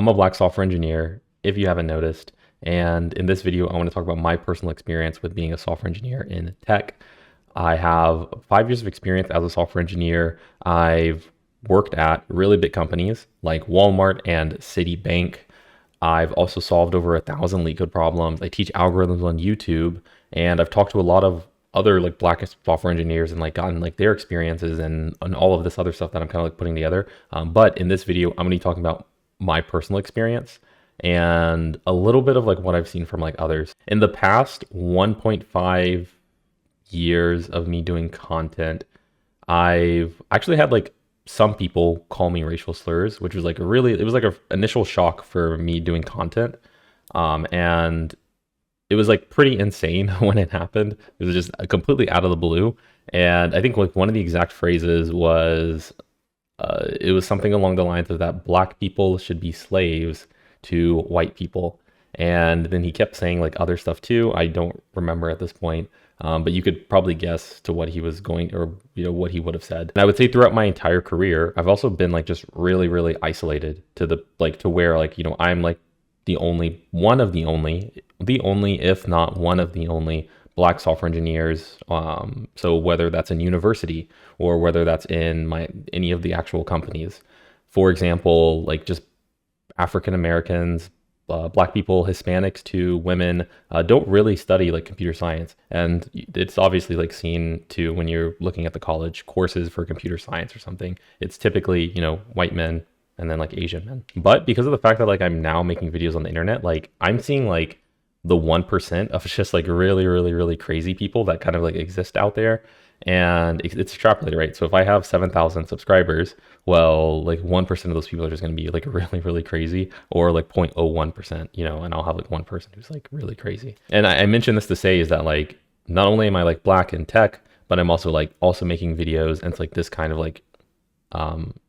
I'm a black software engineer, if you haven't noticed. And in this video, I want to talk about my personal experience with being a software engineer in tech. I have 5 years of experience as a software engineer. I've worked at really big companies like Walmart and Citibank. I've also solved over 1,000 Leetcode problems. I teach algorithms on YouTube, and I've talked to a lot of other like black software engineers and like gotten like their experiences and all of this other stuff that I'm kind of like putting together. But in this video, I'm going to be talking about my personal experience and a little bit of like what I've seen from like others. In the past 1.5 years of me doing content, I've actually had like some people call me racial slurs, which was like it was like a initial shock for me doing content. And it was like pretty insane when it happened. It was just completely out of the blue. And I think like one of the exact phrases was, it was something along the lines of that black people should be slaves to white people. And then he kept saying like other stuff too. I don't remember at this point. But you could probably guess to what he was going or, what he would have said. And I would say throughout my entire career, I've also been like just really, really isolated to the like to where like, I'm like one of the only, if not one of the only black software engineers. So whether that's in university or whether that's in any of the actual companies, for example, like just African Americans, black people, Hispanics to women don't really study like computer science. And it's obviously like seen too when you're looking at the college courses for computer science or something. It's typically, white men and then like Asian men. But because of the fact that like I'm now making videos on the internet, like I'm seeing like the 1% of just like really, really, really crazy people that kind of like exist out there. And it's extrapolated, right? So if I have 7,000 subscribers, well, like 1% of those people are just going to be like really, really crazy, or like 0.01%, and I'll have like one person who's like really crazy. And I mentioned this to say is that like, not only am I like black in tech, but I'm also making videos, and it's like this kind of like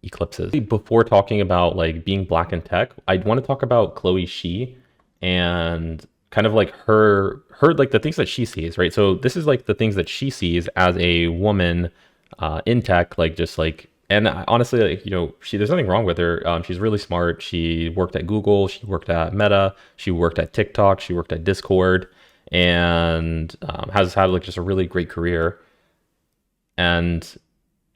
eclipses. Before talking about like being black in tech, I want to talk about Chloe Shih and kind of like her like the things that she sees, right? So this is like the things that she sees as a woman in tech, like just like, and honestly, like, there's nothing wrong with her. She's really smart. She worked at Google, she worked at Meta, she worked at TikTok, she worked at Discord, and has had like just a really great career. And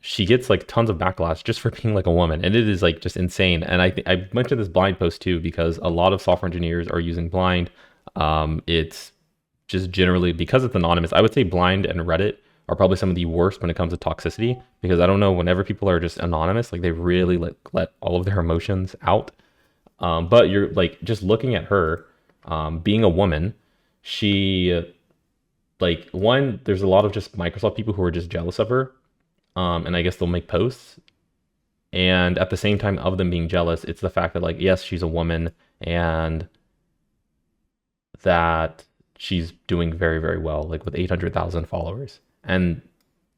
she gets like tons of backlash just for being like a woman, and it is like just insane. And I mentioned this blind post too because a lot of software engineers are using blind. It's just generally because it's anonymous. I would say blind and Reddit are probably some of the worst when it comes to toxicity, because I don't know, whenever people are just anonymous, like they really like let all of their emotions out. But you're like just looking at her, being a woman, she like there's a lot of just Microsoft people who are just jealous of her. And I guess they'll make posts. And at the same time of them being jealous, it's the fact that like, yes, she's a woman and that she's doing very, very well, like with 800,000 followers. And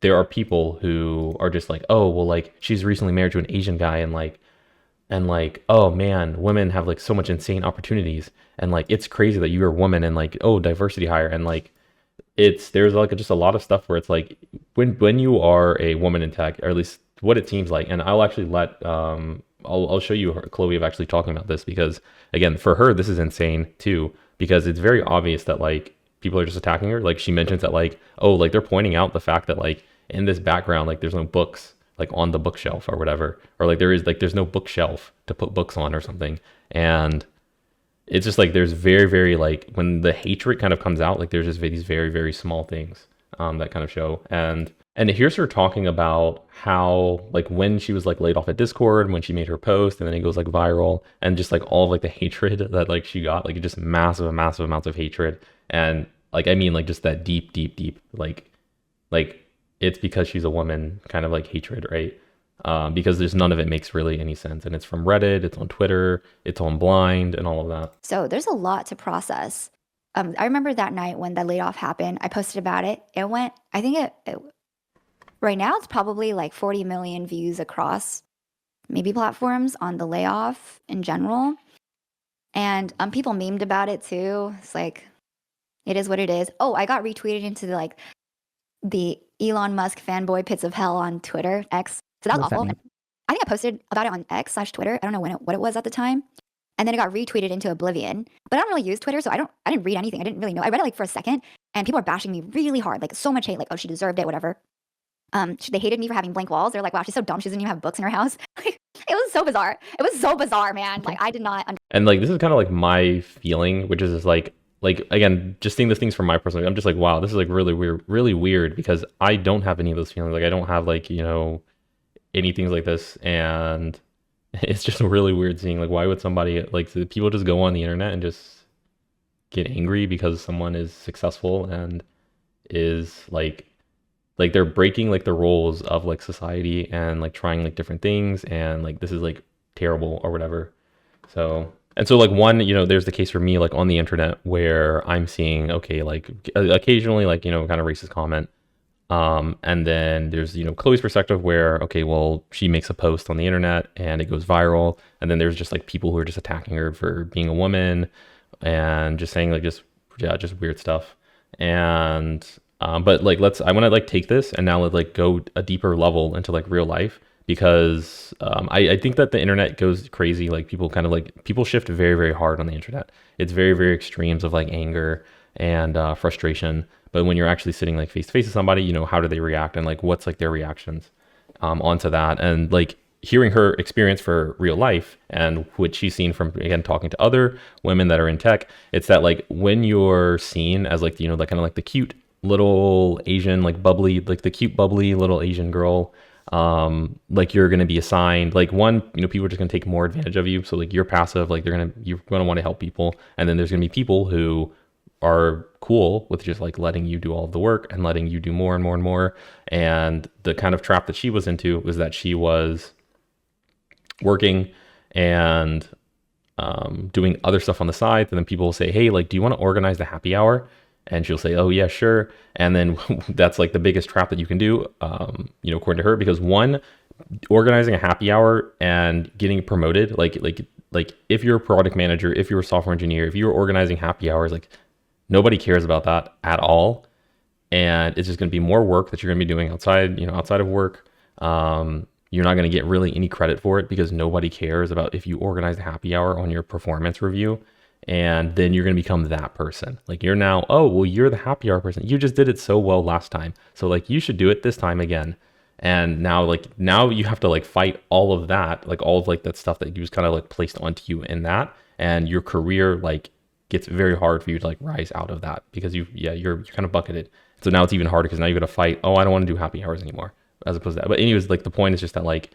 there are people who are just like, oh, well, like she's recently married to an Asian guy, and like, oh man, women have like so much insane opportunities. And like, it's crazy that you're a woman, and like, oh, diversity hire. And like, there's like just a lot of stuff where it's like when you are a woman in tech, or at least what it seems like. And I'll actually I'll show you Chloe of actually talking about this, because again, for her, this is insane too, because it's very obvious that like people are just attacking her. Like she mentions that like, oh, like they're pointing out the fact that like in this background, like there's no books like on the bookshelf or whatever, or like there's no bookshelf to put books on or something. And it's just like there's very, very like when the hatred kind of comes out, like there's just these very, very small things that kind of show. And here's her talking about how like when she was like laid off at Discord, when she made her post, and then it goes like viral, and just like all of like the hatred that like she got, like just massive amounts of hatred. And like, I mean, like just that deep like it's because she's a woman kind of like hatred, right? Because there's none of it makes really any sense. And it's from Reddit, it's on Twitter, it's on Blind, and all of that. So there's a lot to process. I remember that night when that layoff happened, I posted about it. It went, I think right now it's probably like 40 million views across maybe platforms on the layoff in general. And people memed about it too. It's like, it is what it is. Oh, I got retweeted into the Elon Musk fanboy pits of hell on Twitter, X. So that was awful. I think I posted about it on X/Twitter. I don't know what it was at the time. and then it got retweeted into oblivion. But I don't really use Twitter, so I didn't read anything. I didn't really know. I read it like for a second, and people are bashing me really hard, like so much hate, like, oh, she deserved it, whatever. They hated me for having blank walls. They're like, wow, she's so dumb. She doesn't even have books in her house. It was so bizarre. It was so bizarre, man. Like, I did not. And like this is kind of like my feeling, which is just like again, just seeing these things from my personal, I'm just like, wow, this is like really weird because I don't have any of those feelings. Like I don't have like, you know, any things like this, and it's just really weird seeing like why would somebody like people just go on the internet and just get angry because someone is successful and is like they're breaking like the rules of like society and like trying like different things, and like this is like terrible or whatever. So and so like one, you know, there's the case for me like on the internet where I'm seeing, okay, like occasionally like, you know, kind of racist comment. And then there's, you know, Chloe's perspective where, okay, well, she makes a post on the internet and it goes viral. And then there's just like people who are just attacking her for being a woman and just saying like just, yeah, just weird stuff. And, but like, I want to like take this and now like go a deeper level into like real life because, I think that the internet goes crazy. Like people kind of like, people shift very hard on the internet. It's very extremes of like anger and, frustration. But when you're actually sitting like face to face with somebody, you know, how do they react and like what's like their reactions onto that? And like hearing her experience for real life and what she's seen from, again, talking to other women that are in tech, it's that like when you're seen as like, you know, like kind of like the cute little Asian, like bubbly, like the cute bubbly little Asian girl, like you're going to be assigned like one, you know, people are just going to take more advantage of you. So like you're passive, like you're going to want to help people. And then there's going to be people who are cool with just like letting you do all of the work and letting you do more and more and more. And the kind of trap that she was into was that she was working and doing other stuff on the side. And then people will say, hey, like, do you want to organize the happy hour? And she'll say, oh yeah, sure. And then that's like the biggest trap that you can do, you know, according to her, because one, organizing a happy hour and getting promoted, like if you're a product manager, if you're a software engineer, if you're organizing happy hours, like nobody cares about that at all. And it's just going to be more work that you're going to be doing outside, you know, outside of work. You're not going to get really any credit for it because nobody cares about if you organize the happy hour on your performance review. And then you're going to become that person. Like you're now, oh, well, you're the happy hour person. You just did it so well last time. So like you should do it this time again. And now you have to like fight all of that, like all of like that stuff that you just kind of like placed onto you in that. And your career like gets very hard for you to like rise out of that because you're kind of bucketed. So now it's even harder because now you got to fight. Oh, I don't want to do happy hours anymore, as opposed to that. But anyways, like the point is just that like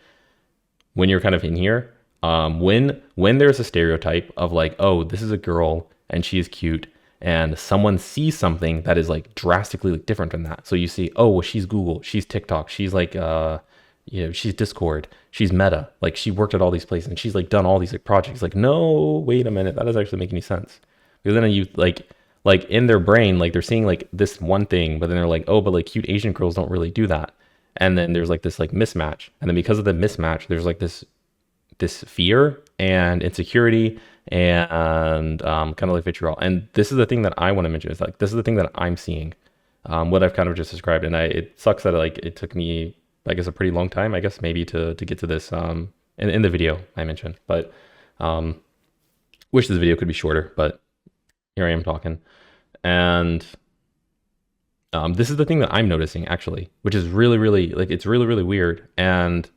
when you're kind of in here, when there's a stereotype of like, oh, this is a girl and she is cute, and someone sees something that is like drastically like different than that. So you see, oh, well, she's Google, she's TikTok, she's like, you know, she's Discord, she's Meta, like she worked at all these places and she's like done all these like projects. Like, no, wait a minute, that doesn't actually make any sense. Because then you like in their brain, like they're seeing like this one thing, but then they're like, oh, but like cute Asian girls don't really do that. And then there's like this like mismatch. And then because of the mismatch, there's like this fear and insecurity and kind of like vitriol. And this is the thing that I want to mention is like, this is the thing that I'm seeing, what I've kind of just described. And it sucks that like it took me, I guess, a pretty long time, I guess, maybe to get to this in the video I mentioned. But wish this video could be shorter, but here I am talking. And this is the thing that I'm noticing actually, which is really like, it's really weird. And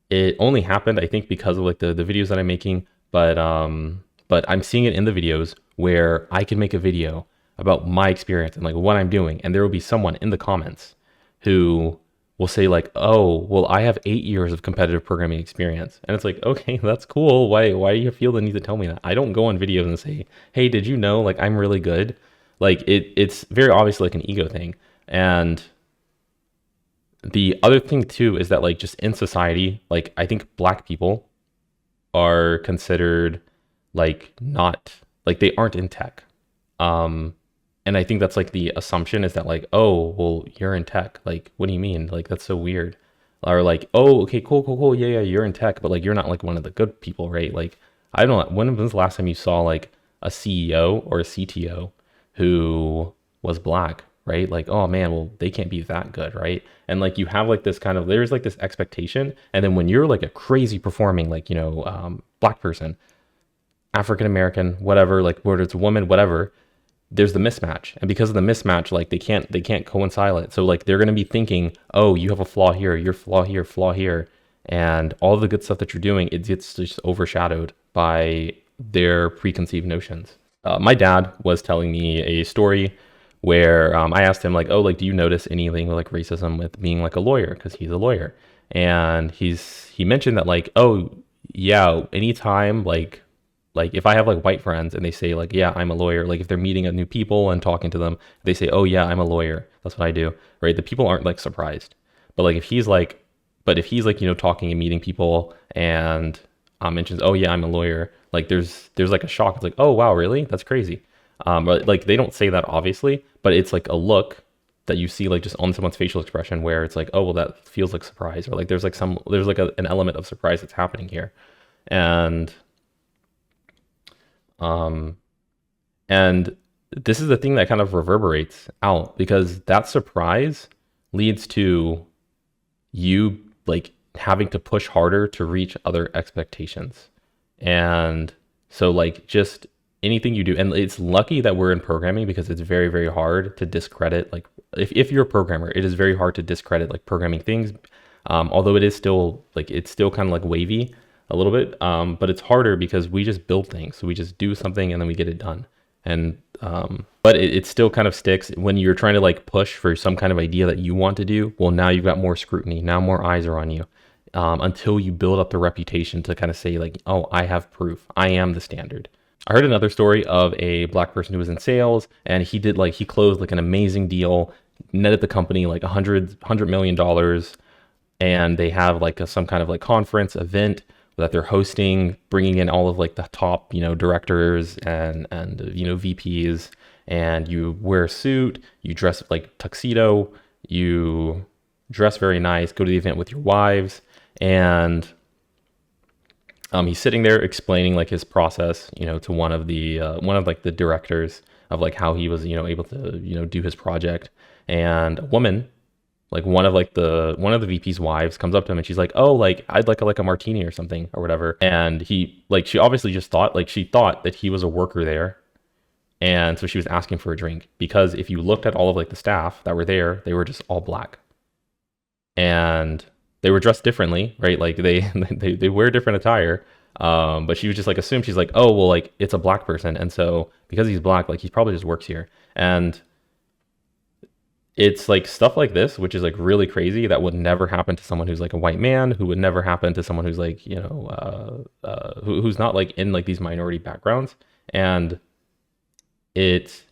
it only happened, I think, because of like the videos that I'm making, but I'm seeing it in the videos where I can make a video about my experience and like what I'm doing. And there will be someone in the comments who will say like, oh, well, I have 8 years of competitive programming experience. And it's like, okay, that's cool. Why do you feel the need to tell me that? I don't go on videos and say, hey, did you know, like, I'm really good. Like it's very obviously like an ego thing. And the other thing too is that like just in society, like I think Black people are considered like not like they aren't in tech. And I think that's like the assumption is that like, oh, well, you're in tech. Like, what do you mean? Like, that's so weird. Or like, oh, okay, cool. Yeah, you're in tech, but like you're not like one of the good people, right? Like, I don't know. When was the last time you saw like a CEO or a CTO who was Black, right? Like, oh man, well, they can't be that good, right? And like you have like this kind of, there's like this expectation. And then when you're like a crazy performing, like, you know, Black person, African American, whatever, like whether it's a woman, whatever, there's the mismatch. And because of the mismatch, like they can't coincide it. So like they're gonna be thinking, oh, you have a flaw here, your flaw here, and all the good stuff that you're doing, it gets just overshadowed by their preconceived notions. My dad was telling me a story where I asked him like, oh, like, do you notice anything like racism with being like a lawyer? Because he's a lawyer, and he mentioned that like, oh, yeah, anytime like if I have like white friends and they say like, yeah, I'm a lawyer, like if they're meeting new people and talking to them, they say, oh yeah, I'm a lawyer. That's what I do, right? The people aren't like surprised. But like if he's like, talking and meeting people and mentions, oh yeah, I'm a lawyer, like there's like a shock. It's like, oh wow, really? That's crazy. But like they don't say that obviously, but it's like a look that you see like just on someone's facial expression where it's like, oh well, that feels like surprise, or like there's like an element of surprise that's happening here. And um and this is the thing that kind of reverberates out because that surprise leads to you like having to push harder to reach other expectations. And so like just anything you do, and it's lucky that we're in programming because it's very, very hard to discredit like if you're a programmer, it is very hard to discredit like programming things. Although it is still like it's still kind of like wavy a little bit, but it's harder because we just build things. So we just do something and then we get it done. And but it still kind of sticks when you're trying to like push for some kind of idea that you want to do. Well, now you've got more scrutiny. Now more eyes are on you until you build up the reputation to kind of say like, oh, I have proof. I am the standard. I heard another story of a black person who was in sales and he closed like an amazing deal, netted the company like $100 million, and they have like some kind of like conference event that they're hosting, bringing in all of like the top, directors and VPs, and you wear a suit, you dress like tuxedo, you dress very nice, go to the event with your wives, and he's sitting there explaining like his process, to one of like the directors of like how he was, able to, do his project. And a woman, like one of the VP's wives comes up to him and she's like, "Oh, like I'd like a martini or something or whatever." And she obviously just thought like she thought that he was a worker there. And so she was asking for a drink because if you looked at all of like the staff that were there, they were just all black. And they were dressed differently, right? Like they they wear different attire. But she was just like assumed she's like, "Oh, well, like it's a black person." And so because he's black, like he probably just works here. And it's like stuff like this, which is like really crazy, that would never happen to someone who's like a white man, who would never happen to someone who's like, who's not like in like these minority backgrounds. And it,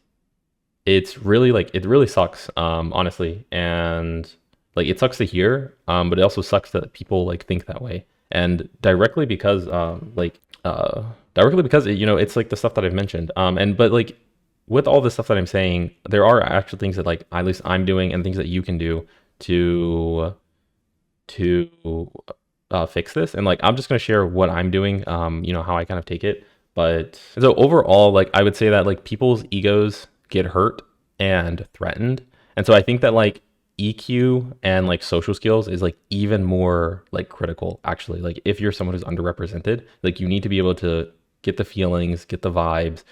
it's really like, it really sucks, honestly. And like, it sucks to hear, but it also sucks that people like think that way. And directly because it's like the stuff that I've mentioned. But like, with all the stuff that I'm saying, there are actual things that like at least I'm doing and things that you can do to fix this. And like I'm just gonna share what I'm doing, how I kind of take it. But so overall, like I would say that like people's egos get hurt and threatened. And so I think that like EQ and like social skills is like even more like critical actually. Like if you're someone who's underrepresented, like you need to be able to get the feelings, get the vibes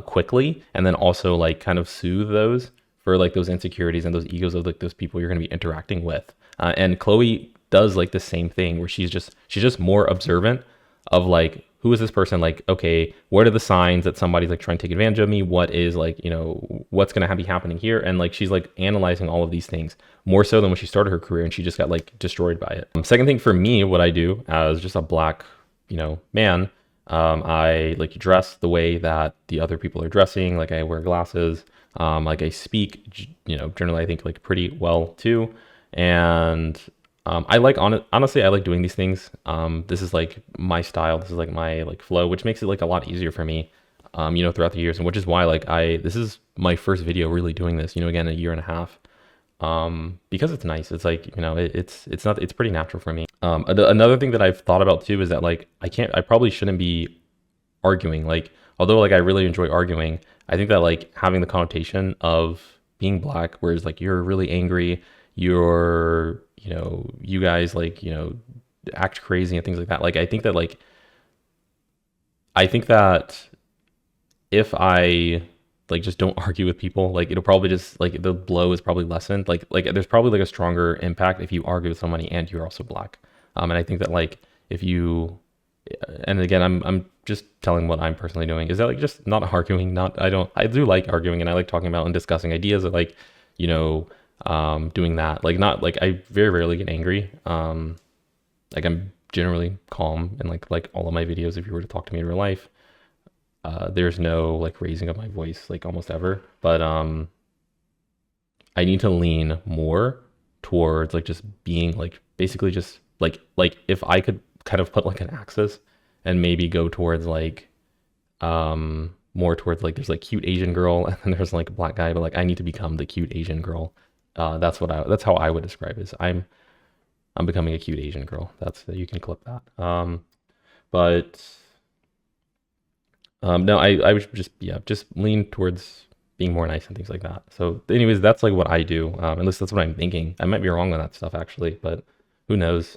quickly, and then also like kind of soothe those for like those insecurities and those egos of like those people you're going to be interacting with. And Chloe does like the same thing where she's just more observant of like, who is this person? Like, okay, what are the signs that somebody's like trying to take advantage of me? What is like, what's going to be happening here? And like, she's like analyzing all of these things more so than when she started her career and she just got like destroyed by it. Second thing for me, what I do as just a black, man, I like dress the way that the other people are dressing. Like I wear glasses. Like I speak, generally I think like pretty well too. And I like honestly, I like doing these things. This is like my style. This is like my like flow, which makes it like a lot easier for me, throughout the years, and which is why like this is my first video really doing this. Again, a year and a half. Because it's nice. It's like, it's pretty natural for me. Another thing that I've thought about too is that like, I probably shouldn't be arguing. Like, although like I really enjoy arguing, I think that like having the connotation of being black, whereas like you're really angry, you guys like, act crazy and things like that. Like, I think that like, I think that if I like just don't argue with people, like it'll probably just like the blow is probably lessened. Like there's probably like a stronger impact if you argue with somebody and you're also black. And I think that like if you, and again, I'm just telling what I'm personally doing is that like just not arguing. Not I do like arguing and I like talking about and discussing ideas. Of like, you know, doing that. Like not like I very rarely get angry. Like I'm generally calm and like all of my videos. If you were to talk to me in real life. There's no like raising of my voice like almost ever, but I need to lean more towards like just being like basically just like if I could kind of put like an axis and maybe go towards like more towards like there's like cute Asian girl and then there's like a black guy, but like I need to become the cute Asian girl. That's how I would describe it. Is I'm becoming a cute Asian girl. That's you can clip that. But no, I would just yeah, just lean towards being more nice and things like that. So, anyways, that's like what I do. At least that's what I'm thinking. I might be wrong on that stuff actually, but who knows?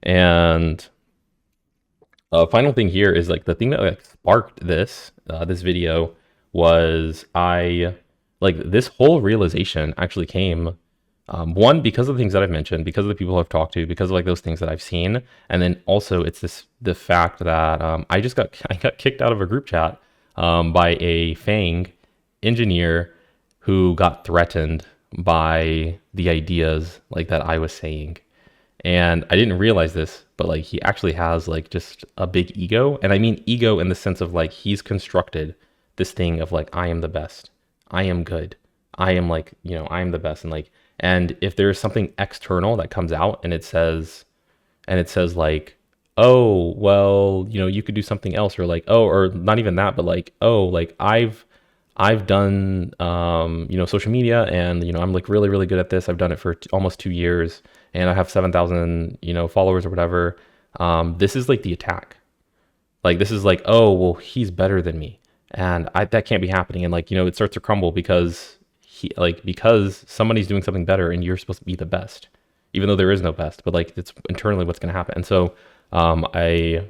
And final thing here is like the thing that like sparked this video was I like this whole realization actually came one because of the things that I've mentioned, because of the people I've talked to, because of like those things that I've seen, and then also it's the fact that I got kicked out of a group chat by a Fang engineer who got threatened by the ideas like that I was saying. And I didn't realize this, but like he actually has like just a big ego. And I mean ego in the sense of like he's constructed this thing of like I am the best. I am good. I am like, you know, I am the best. And if there's something external that comes out and it says like, oh, well, you know, you could do something else, or like, oh, or not even that, but like, oh, like I've done you know, social media, and you know, I'm like really really good at this. I've done it for almost 2 years and I have 7,000, you know, followers or whatever. This is like the attack. Like this is like, oh, well, he's better than me. And that can't be happening. And like, you know, it starts to crumble because because somebody's doing something better and you're supposed to be the best, even though there is no best, but like it's internally what's going to happen. And so I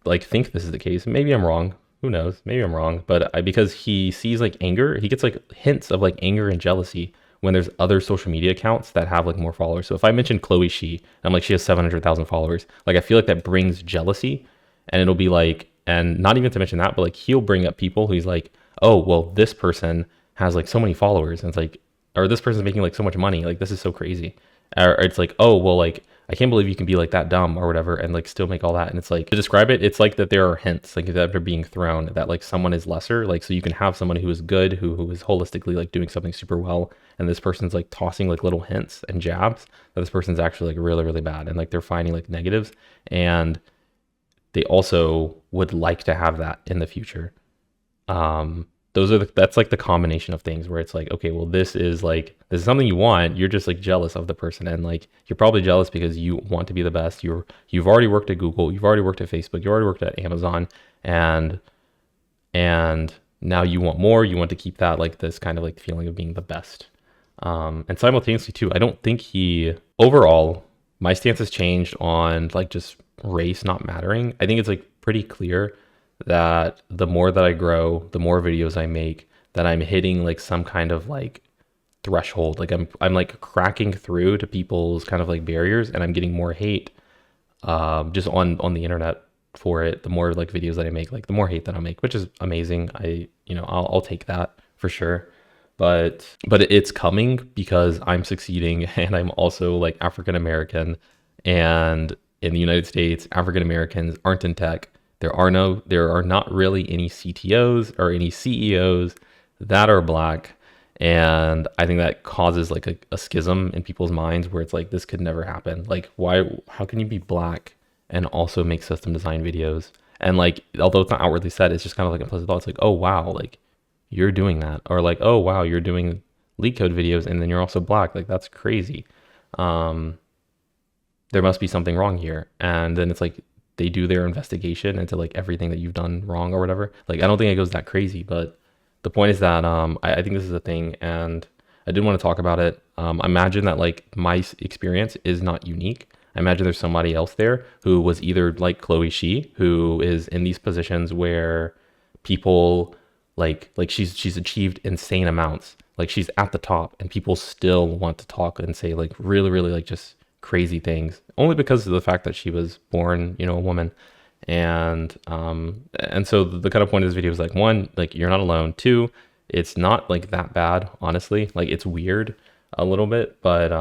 like think this is the case. Maybe I'm wrong. Who knows? Maybe I'm wrong. But because he sees like anger, he gets like hints of like anger and jealousy when there's other social media accounts that have like more followers. So if I mention Chloe Shih, I'm like, she has 700,000 followers. Like I feel like that brings jealousy, and it'll be like, and not even to mention that, but like he'll bring up people who's like, oh, well, this person has like so many followers, and it's like, or this person's making like so much money. Like this is so crazy. Or it's like, oh, well, like I can't believe you can be like that dumb or whatever and like still make all that. And it's like to describe it, it's like that there are hints like that are being thrown that like someone is lesser. Like so you can have someone who is good, who is holistically like doing something super well, and this person's like tossing like little hints and jabs that this person's actually like really, really bad. And like they're finding like negatives, and they also would like to have that in the future. That's like the combination of things where it's like, okay, well, this is something you want. You're just like jealous of the person, and like you're probably jealous because you want to be the best. You've already worked at Google, you've already worked at Facebook, you already worked at Amazon, and now you want more. You want to keep that like this kind of like feeling of being the best. And simultaneously too, I don't think overall, my stance has changed on like just race not mattering. I think it's like pretty clear that the more that I grow, the more videos I make, that I'm hitting like some kind of like threshold. Like I'm like cracking through to people's kind of like barriers, and I'm getting more hate just on the internet for it. The more like videos that I make, like the more hate that I'll make, which is amazing. I'll take that for sure. But it's coming because I'm succeeding, and I'm also like African American, and in the United States, African Americans aren't in tech. There are not really any CTOs or any CEOs that are black. And I think that causes like a schism in people's minds where it's like, this could never happen. Like, how can you be black and also make system design videos? And like, although it's not outwardly said, it's just kind of like implicit thought. It's like, oh, wow, like you're doing that. Or like, oh, wow, you're doing Leetcode videos and then you're also black. Like, that's crazy. There must be something wrong here. And then it's like, they do their investigation into like everything that you've done wrong or whatever. Like, I don't think it goes that crazy, but the point is that I think this is a thing, and I did want to talk about it. Imagine that like my experience is not unique. I imagine there's somebody else there who was either like Chloe Shih, who is in these positions where people like she's achieved insane amounts. Like she's at the top and people still want to talk and say like really like just crazy things only because of the fact that she was born, you know, a woman. And so the kind of point of this video is like, one, like you're not alone. Two, it's not like that bad, honestly. Like it's weird a little bit, but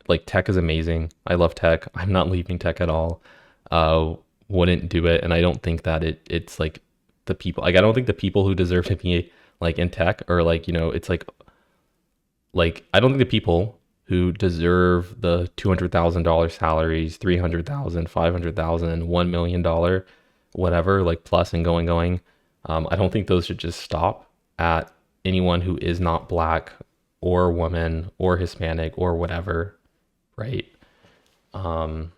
like tech is amazing. I love tech. I'm not leaving tech at all. Uh, wouldn't do it, and I don't think that it's like the people. Like I don't think the people who deserve to be like in tech or like you know it's like I don't think the people who deserve the $200,000 salaries, 300,000, 500,000, $1 million, whatever, like plus and going. I don't think those should just stop at anyone who is not black or woman or Hispanic or whatever, right? So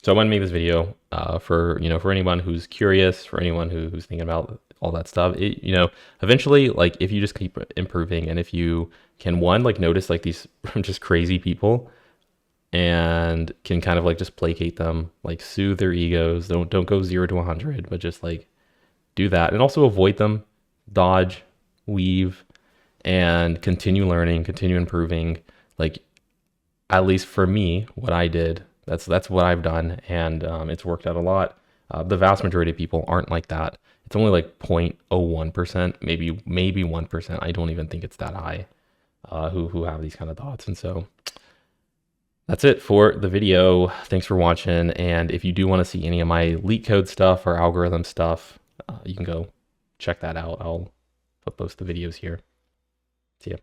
I want to make this video for you know for anyone who's curious, for anyone who's thinking about all that stuff. It, you know, eventually, like if you just keep improving, and if you can one like notice like these just crazy people, and can kind of like just placate them, like soothe their egos. Don't go 0 to 100, but just like do that, and also avoid them, dodge, weave, and continue learning, continue improving. Like at least for me, what I did, that's what I've done, and it's worked out a lot. The vast majority of people aren't like that. It's only like 0.01%, maybe 1%. I don't even think it's that high who have these kind of thoughts. And so that's it for the video. Thanks for watching. And if you do want to see any of my Leetcode stuff or algorithm stuff, you can go check that out. I'll post the videos here. See ya.